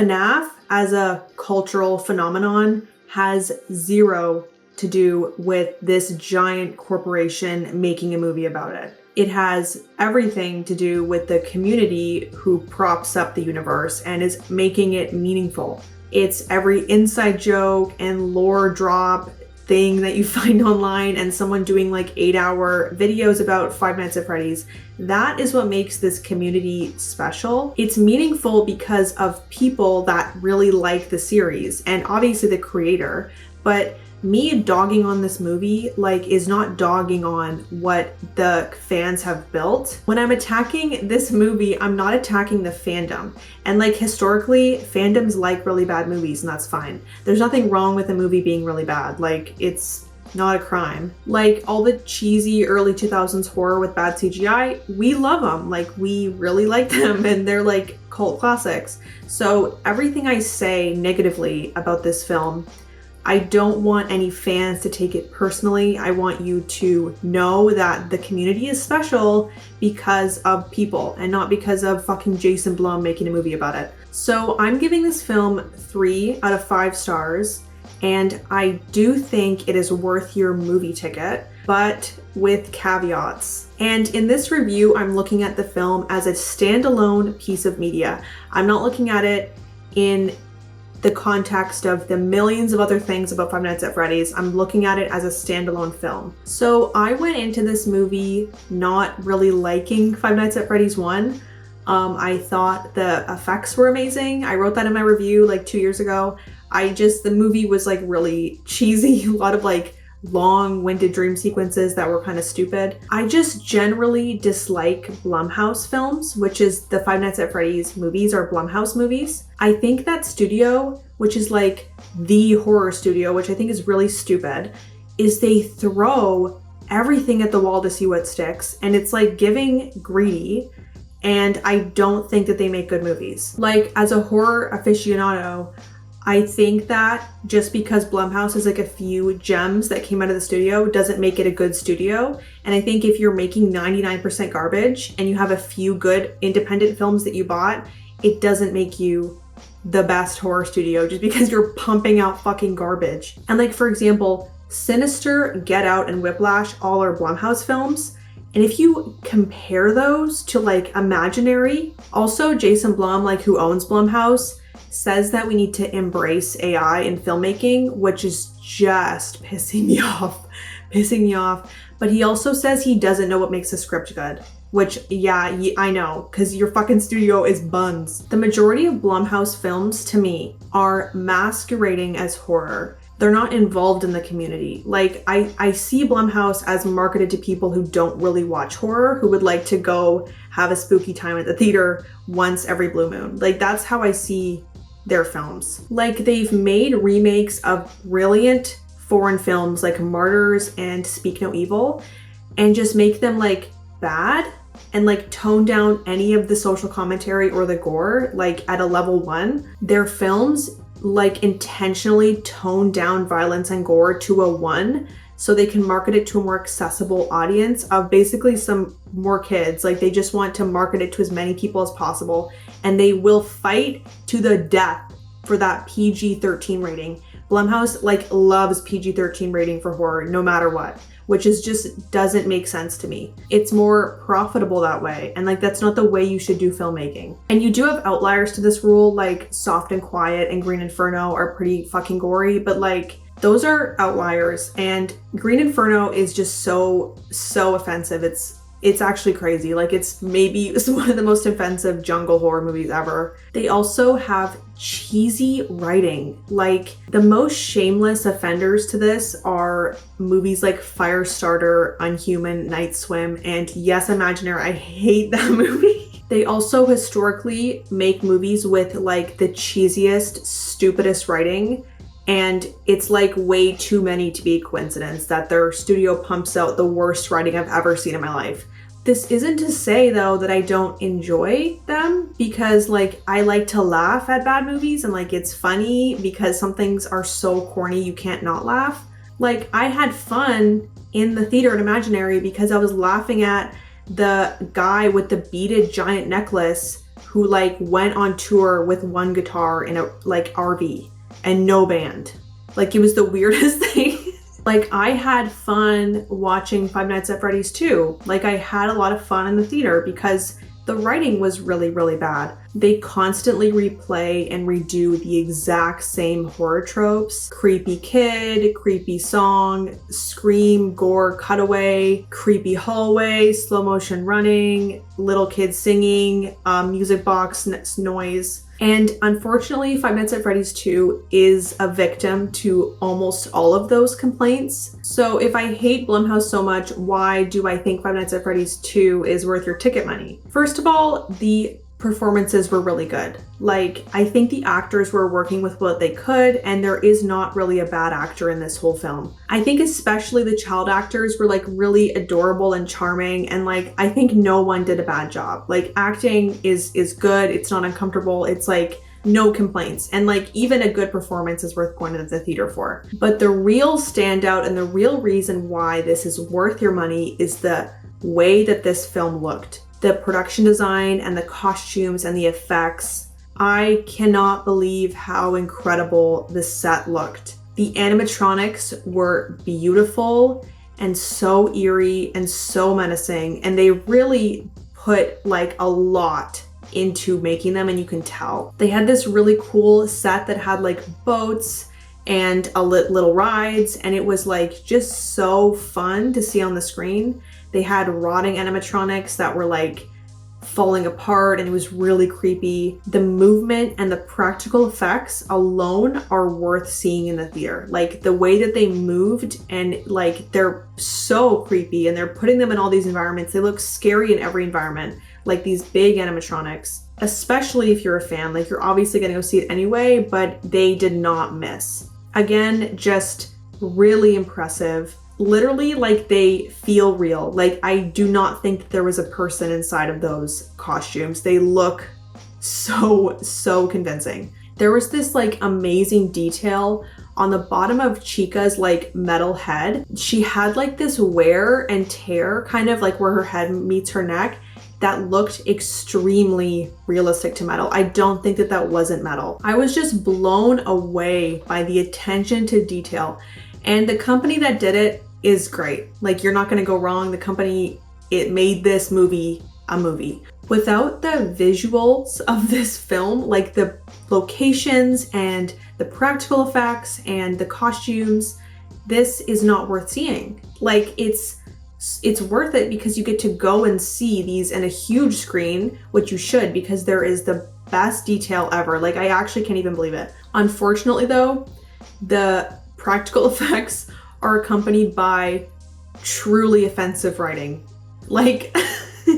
FNAF as a cultural phenomenon has zero to do with this giant corporation making a movie about it. It has everything to do with the community who props up the universe and is making it meaningful. It's every inside joke and lore drop thing that you find online and someone doing like 8-hour videos about Five Nights at Freddy's. That is what makes this community special. It's meaningful because of people that really like the series and obviously the creator, but me dogging on this movie is not dogging on what the fans have built. When I'm attacking this movie, I'm not attacking the fandom. And historically, fandoms like really bad movies, and that's fine. There's nothing wrong with a movie being really bad. It's not a crime. All the cheesy early 2000s horror with bad CGI, we love them. We really like them, and they're cult classics. So everything I say negatively about this film, I don't want any fans to take it personally. I want you to know that the community is special because of people and not because of fucking Jason Blum making a movie about it. So I'm giving this film 3 out of 5 stars, and I do think it is worth your movie ticket, but with caveats. And in this review, I'm looking at the film as a standalone piece of media. I'm not looking at it in the context of the millions of other things about Five Nights at Freddy's. I'm looking at it as a standalone film. So I went into this movie not really liking Five Nights at Freddy's 1. I thought the effects were amazing. I wrote that in my review 2 years ago. The movie was really cheesy, a lot of long-winded dream sequences that were kind of stupid. I just generally dislike Blumhouse films, which is the Five Nights at Freddy's movies are Blumhouse movies. I think that studio, which is the horror studio, which I think is really stupid, is they throw everything at the wall to see what sticks, and it's giving greedy, and I don't think that they make good movies. As a horror aficionado, I think that just because Blumhouse is a few gems that came out of the studio doesn't make it a good studio. And I think if you're making 99% garbage and you have a few good independent films that you bought, it doesn't make you the best horror studio just because you're pumping out fucking garbage. And for example, Sinister, Get Out, and Whiplash all are Blumhouse films. And if you compare those to Imaginary, also Jason Blum, who owns Blumhouse, says that we need to embrace AI in filmmaking, which is just pissing me off. But he also says he doesn't know what makes a script good, which, yeah, I know, because your fucking studio is buns. The majority of Blumhouse films, to me, are masquerading as horror. They're not involved in the community. I see Blumhouse as marketed to people who don't really watch horror, who would like to go have a spooky time at the theater once every blue moon. That's how I see their films. They've made remakes of brilliant foreign films like Martyrs and Speak No Evil and just make them bad and tone down any of the social commentary or the gore at a level 1. Their films intentionally tone down violence and gore to a 1 so they can market it to a more accessible audience of basically some more kids. They just want to market it to as many people as possible, and they will fight to the death for that PG-13 rating. Blumhouse loves PG-13 rating for horror no matter what, which is just doesn't make sense to me. It's more profitable that way, and that's not the way you should do filmmaking. And you do have outliers to this rule, Soft and Quiet and Green Inferno are pretty fucking gory, but those are outliers, and Green Inferno is just so offensive. It's actually crazy. It's maybe one of the most offensive jungle horror movies ever. They also have cheesy writing. The most shameless offenders to this are movies like Firestarter, Unhuman, Night Swim, and yes, Imaginary. I hate that movie. They also historically make movies with the cheesiest, stupidest writing. And it's way too many to be a coincidence that their studio pumps out the worst writing I've ever seen in my life. This isn't to say though that I don't enjoy them, because I like to laugh at bad movies and it's funny because some things are so corny you can't not laugh. I had fun in the theater at Imaginary because I was laughing at the guy with the beaded giant necklace who like went on tour with one guitar in a like RV and no band. Like it was the weirdest thing. Like I had fun watching Five Nights at Freddy's 2. Like I had a lot of fun in the theater because the writing was really, really bad. They constantly replay and redo the exact same horror tropes. Creepy kid, creepy song, scream, gore, cutaway, creepy hallway, slow motion running, little kids singing, music box noise. And unfortunately, Five Nights at Freddy's 2 is a victim to almost all of those complaints. So if I hate Blumhouse so much, why do I think Five Nights at Freddy's 2 is worth your ticket money? First of all, the performances were really good. Like, I think the actors were working with what they could, and there is not really a bad actor in this whole film. I think especially the child actors were like really adorable and charming, and like, I think no one did a bad job. Like, acting is good, it's not uncomfortable, it's like, no complaints. And like, even a good performance is worth going to the theater for. But the real standout and the real reason why this is worth your money is the way that this film looked. The production design and the costumes and the effects. I cannot believe how incredible the set looked. The animatronics were beautiful and so eerie and so menacing, and they really put like a lot into making them, and you can tell. They had this really cool set that had like boats and little rides, and it was like just so fun to see on the screen. They had rotting animatronics that were like falling apart, and it was really creepy. The movement and the practical effects alone are worth seeing in the theater. Like the way that they moved, and like they're so creepy, and they're putting them in all these environments. They look scary in every environment, like these big animatronics. Especially if you're a fan, like you're obviously gonna go see it anyway, but they did not miss. Again, just really impressive. Literally, like they feel real. Like I do not think that there was a person inside of those costumes. They look so convincing. There was this like amazing detail on the bottom of Chica's like metal head. She had like this wear and tear kind of like where her head meets her neck that looked extremely realistic to metal. I don't think that that wasn't metal. I was just blown away by the attention to detail. And the company that did it is great. Like you're not gonna go wrong. The company, it made this movie a movie. Without the visuals of this film, like the locations and the practical effects and the costumes, this is not worth seeing. Like it's worth it because you get to go and see these in a huge screen, which you should, because there is the best detail ever. Like I actually can't even believe it. Unfortunately though, the practical effects are accompanied by truly offensive writing. Like,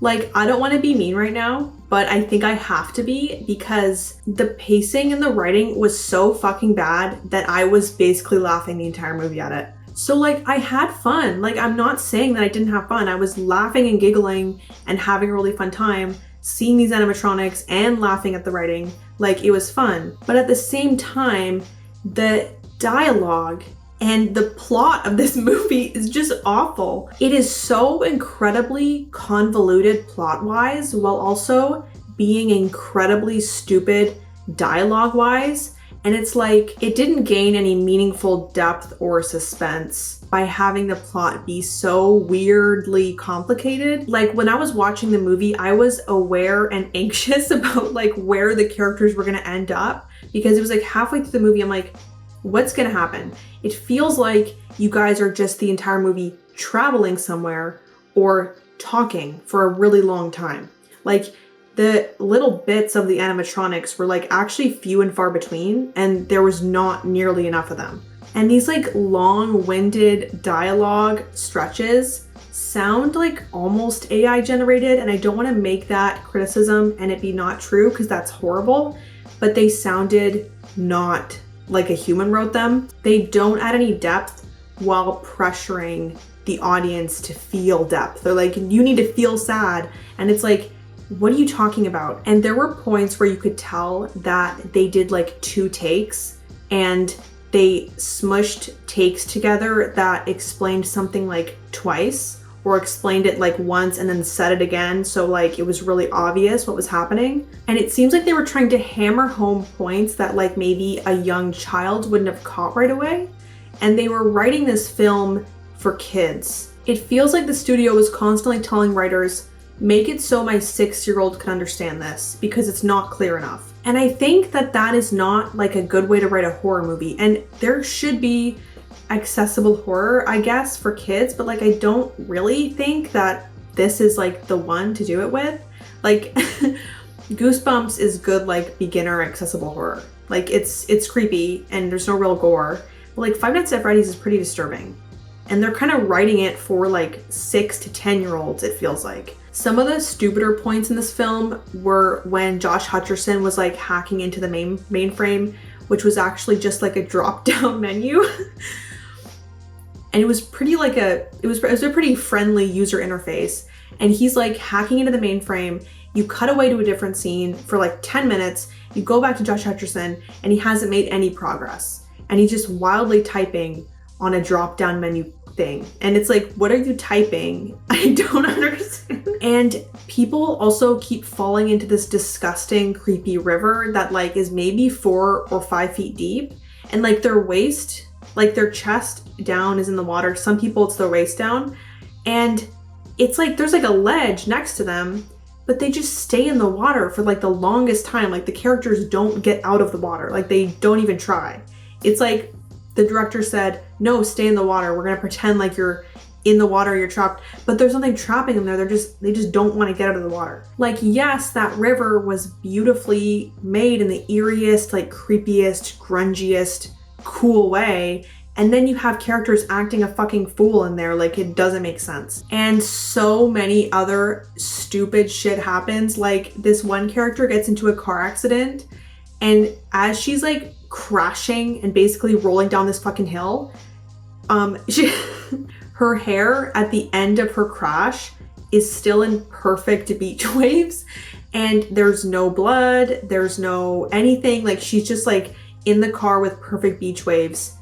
like I don't want to be mean right now, but I think I have to be, because the pacing and the writing was so fucking bad that I was basically laughing the entire movie at it. So like I had fun. Like I'm not saying that I didn't have fun. I was laughing and giggling and having a really fun time seeing these animatronics and laughing at the writing. Like it was fun. But at the same time, the dialogue and the plot of this movie is just awful. It is so incredibly convoluted plot-wise while also being incredibly stupid dialogue-wise. And it's like, it didn't gain any meaningful depth or suspense by having the plot be so weirdly complicated. Like when I was watching the movie, I was aware and anxious about like where the characters were gonna end up, because it was like halfway through the movie, I'm like, what's gonna happen? It feels like you guys are just the entire movie traveling somewhere or talking for a really long time. Like the little bits of the animatronics were like actually few and far between, and there was not nearly enough of them. And these like long-winded dialogue stretches sound like almost AI generated, and I don't want to make that criticism and it be not true, because that's horrible, but they sounded not like a human wrote them. They don't add any depth while pressuring the audience to feel depth. They're like, you need to feel sad. And it's like, what are you talking about? And there were points where you could tell that they did like 2 takes and they smushed takes together that explained something like twice, or explained it like once and then said it again, so like it was really obvious what was happening. And it seems like they were trying to hammer home points that like maybe a young child wouldn't have caught right away. And they were writing this film for kids. It feels like the studio was constantly telling writers, make it so my 6-year-old can understand this because it's not clear enough. And I think that that is not like a good way to write a horror movie. And there should be accessible horror, I guess, for kids, but like I don't really think that this is like the one to do it with. Like Goosebumps is good like beginner accessible horror. Like it's creepy and there's no real gore. But like Five Nights at Freddy's is pretty disturbing. And they're kind of writing it for like 6 to 10-year-olds, it feels like. Some of the stupider points in this film were when Josh Hutcherson was like hacking into the mainframe, which was actually just like a drop-down menu. And it was pretty like it was a pretty friendly user interface. And he's like hacking into the mainframe. You cut away to a different scene for like 10 minutes. You go back to Josh Hutcherson and he hasn't made any progress. And he's just wildly typing on a drop-down menu thing. And it's like, what are you typing? I don't understand. And people also keep falling into this disgusting, creepy river that like is maybe 4 or 5 feet deep. And like their waist, like their chest down is in the water. Some people it's their waist down. And it's like, there's like a ledge next to them, but they just stay in the water for like the longest time. Like the characters don't get out of the water. Like they don't even try. It's like the director said, no, stay in the water. We're gonna pretend like you're in the water, you're trapped, but there's nothing trapping them there. They just don't want to get out of the water. Like, yes, that river was beautifully made in the eeriest, like creepiest, grungiest, cool way. And then you have characters acting a fucking fool in there. Like it doesn't make sense. And so many other stupid shit happens. Like this one character gets into a car accident and as she's like crashing and basically rolling down this fucking hill, her hair at the end of her crash is still in perfect beach waves and there's no blood, there's no anything. Like she's just like in the car with perfect beach waves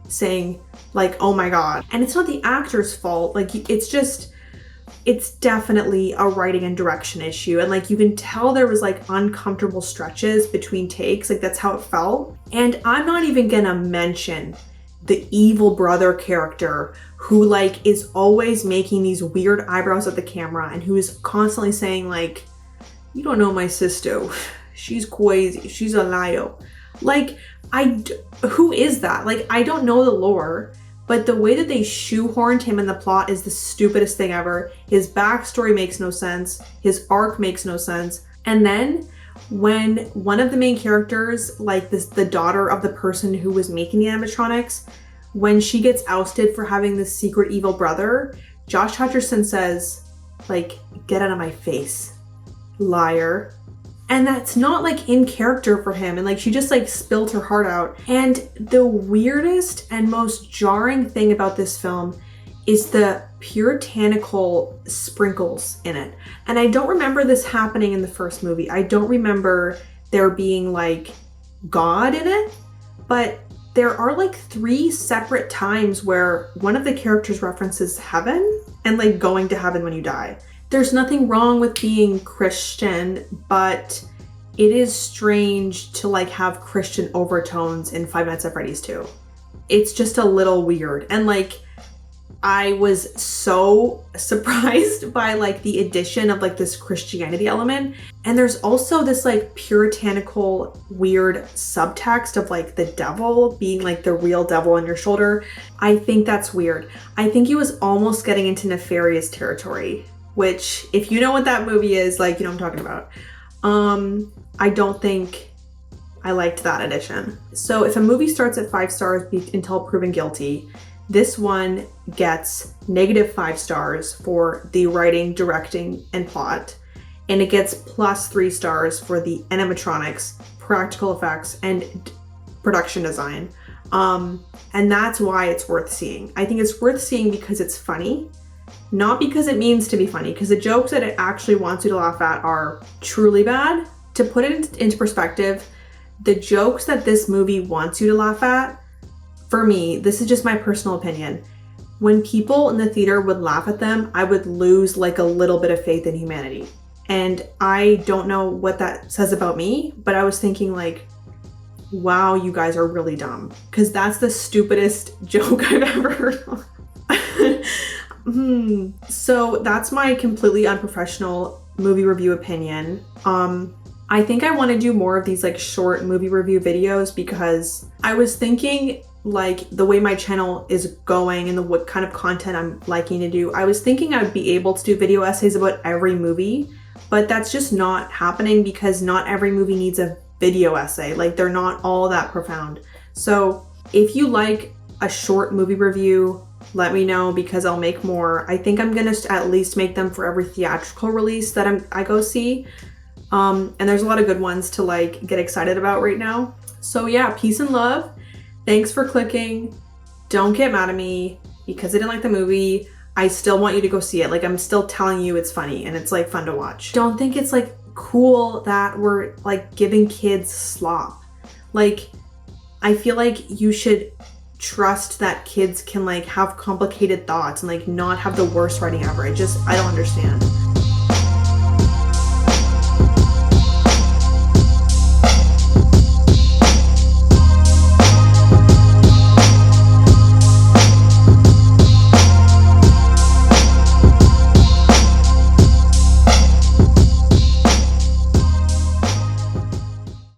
saying like, oh my God. And it's not the actor's fault. Like it's definitely a writing and direction issue. And like, you can tell there was like uncomfortable stretches between takes. Like that's how it felt. And I'm not even gonna mention the evil brother character who like is always making these weird eyebrows at the camera and who is constantly saying like, you don't know my sister. She's crazy. She's a liar. Like, who is that? Like, I don't know the lore, but the way that they shoehorned him in the plot is the stupidest thing ever. His backstory makes no sense. His arc makes no sense. And then when one of the main characters, like the daughter of the person who was making the animatronics, when she gets ousted for having this secret evil brother, Josh Hutcherson says, like, get out of my face, liar. And that's not like in character for him. And like, she just like spilled her heart out. And the weirdest and most jarring thing about this film is the puritanical sprinkles in it. And I don't remember this happening in the first movie. I don't remember there being like God in it, but there are like 3 separate times where one of the characters references heaven and like going to heaven when you die. There's nothing wrong with being Christian, but it is strange to like have Christian overtones in Five Nights at Freddy's 2. It's just a little weird. And like, I was so surprised by like the addition of like this Christianity element. And there's also this like puritanical weird subtext of like the devil being like the real devil on your shoulder. I think that's weird. I think he was almost getting into nefarious territory, which if you know what that movie is, like, you know what I'm talking about. I don't think I liked that addition. So if a movie starts at 5 stars until proven guilty, this one gets -5 stars for the writing, directing, and plot. And it gets +3 stars for the animatronics, practical effects, and production design. And that's why it's worth seeing. I think it's worth seeing because it's funny, not because it means to be funny, because the jokes that it actually wants you to laugh at are truly bad. To put it into perspective, the jokes that this movie wants you to laugh at, for me, this is just my personal opinion, when people in the theater would laugh at them, I would lose like a little bit of faith in humanity. And I don't know what that says about me, but I was thinking like, wow, you guys are really dumb. Because that's the stupidest joke I've ever heard of. So that's my completely unprofessional movie review opinion. I think I want to do more of these like short movie review videos because I was thinking like the way my channel is going and what kind of content I'm liking to do, I was thinking I would be able to do video essays about every movie, but that's just not happening because not every movie needs a video essay. Like they're not all that profound. So if you like a short movie review, let me know because I'll make more. I think I'm gonna at least make them for every theatrical release that I go see. And there's a lot of good ones to like get excited about right now. So yeah, peace and love. Thanks for clicking. Don't get mad at me because I didn't like the movie. I still want you to go see it. Like I'm still telling you it's funny and it's like fun to watch. Don't think it's like cool that we're like giving kids slop. Like I feel like you should trust that kids can like have complicated thoughts and like not have the worst writing ever. I don't understand.